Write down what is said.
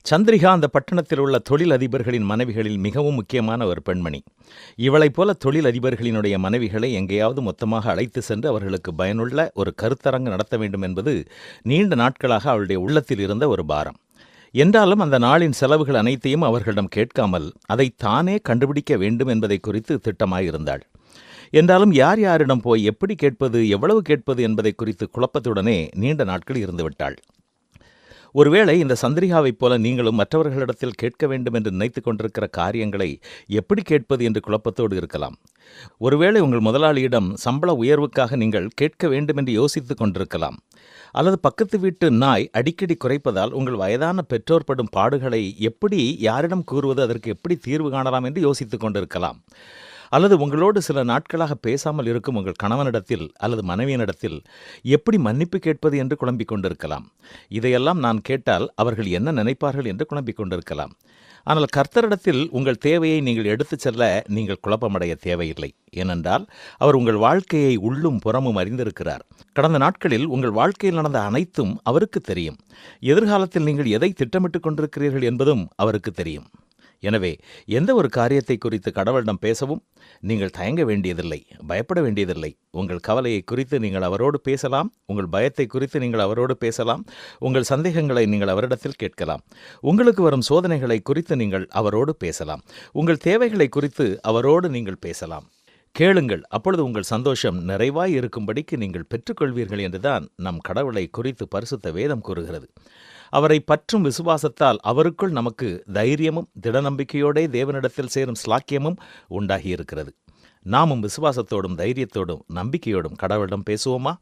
சந்திரிகா அந்த பட்டணத்தில் உள்ள தொழிலதிபர்களின் மனைவிகளில் மிகவும் முக்கியமான ஒரு பெண்மணி. இவளைப் போல தொழிலதிபர்களினுடைய மனைவிகளை எங்கேயாவது மொத்தமாக அழைத்து சென்று அவர்களுக்கு பயனுள்ள ஒரு கருத்தரங்கு நடத்த வேண்டும் என்பது நீண்ட நாட்களாக அவளுடைய உள்ளத்தில் இருந்த ஒரு பாரம். என்றாலும் அந்த நாளின் செலவுகள் அனைத்தையும் அவர்களிடம் கேட்காமல் அதை தானே கண்டுபிடிக்க வேண்டும் என்பதை குறித்து திட்டமாயிருந்தாள். என்றாலும் யார் யாரிடம் போய் எப்படி கேட்பது, எவ்வளவு கேட்பது என்பதை குறித்து குழப்பத்துடனே நீண்ட நாட்கள் இருந்துவிட்டாள். ஒருவேளை இந்த சந்திரிகாவைப் போல நீங்களும் மற்றவர்களிடத்தில் கேட்க வேண்டும் என்று நினைத்து கொண்டிருக்கிற காரியங்களை எப்படி கேட்பது என்று குழப்பத்தோடு இருக்கலாம். ஒருவேளை உங்கள் முதலாளியிடம் சம்பள உயர்வுக்காக நீங்கள் கேட்க வேண்டும் என்று யோசித்துக் கொண்டிருக்கலாம். அல்லது பக்கத்து வீட்டு நாய் அடிக்கடி குறைப்பதால் உங்கள் வயதான பெற்றோர் படும் பாடுகளை எப்படி யாரிடம் கூறுவது, அதற்கு எப்படி தீர்வு காணலாம் என்று யோசித்துக் கொண்டிருக்கலாம். அல்லது உங்களோடு சில நாட்களாக பேசாமல் இருக்கும் உங்கள் கணவனிடத்தில் அல்லது மனைவியினிடத்தில் எப்படி மன்னிப்பு கேட்பது என்று குழம்பிக் கொண்டிருக்கலாம். இதையெல்லாம் நான் கேட்டால் அவர்கள் என்ன நினைப்பார்கள் என்று குழம்பிக் கொண்டிருக்கலாம். ஆனால் கர்த்தரிடத்தில் உங்கள் தேவையை நீங்கள் எடுத்துச் செல்ல நீங்கள் குழப்பமடைய தேவையில்லை. ஏனென்றால் அவர் உங்கள் வாழ்க்கையை உள்ளும் புறமும் அறிந்திருக்கிறார். கடந்த நாட்களில் உங்கள் வாழ்க்கையில் நடந்த அனைத்தும் அவருக்கு தெரியும். எதிர்காலத்தில் நீங்கள் எதை திட்டமிட்டுக் கொண்டிருக்கிறீர்கள் என்பதும் அவருக்கு தெரியும். எனவே எந்த ஒரு காரியத்தை குறித்து கடவுளிடம் பேசவும் நீங்கள் தயங்க வேண்டியதில்லை, பயப்பட வேண்டியதில்லை. உங்கள் கவலையை குறித்து நீங்கள் அவரோடு பேசலாம், உங்கள் பயத்தை குறித்து நீங்கள் அவரோடு பேசலாம், உங்கள் சந்தேகங்களை நீங்கள் அவரிடத்தில் கேட்கலாம். உங்களுக்கு வரும் சோதனைகளை குறித்து நீங்கள் அவரோடு பேசலாம், உங்கள் தேவைகளை குறித்து அவரோடு நீங்கள் பேசலாம். கேளுங்கள், அப்பொழுது உங்கள் சந்தோஷம் நிறைவாய் இருக்கும்படிக்கு நீங்கள் பெற்றுக்கொள்வீர்கள் என்றுதான் நம் கடவுளை குறித்து பரிசுத்த வேதம் கூறுகிறது. அவரை பற்றும் விசுவாசத்தால் அவருக்குள் நமக்கு தைரியமும் திடநம்பிக்கையோடே தேவனிடத்தில் சேரும் ஸ்லாக்கியமும் உண்டாகியிருக்கிறது. நாமும் விசுவாசத்தோடும் தைரியத்தோடும் நம்பிக்கையோடும் கடவுளிடம் பேசுவோமா?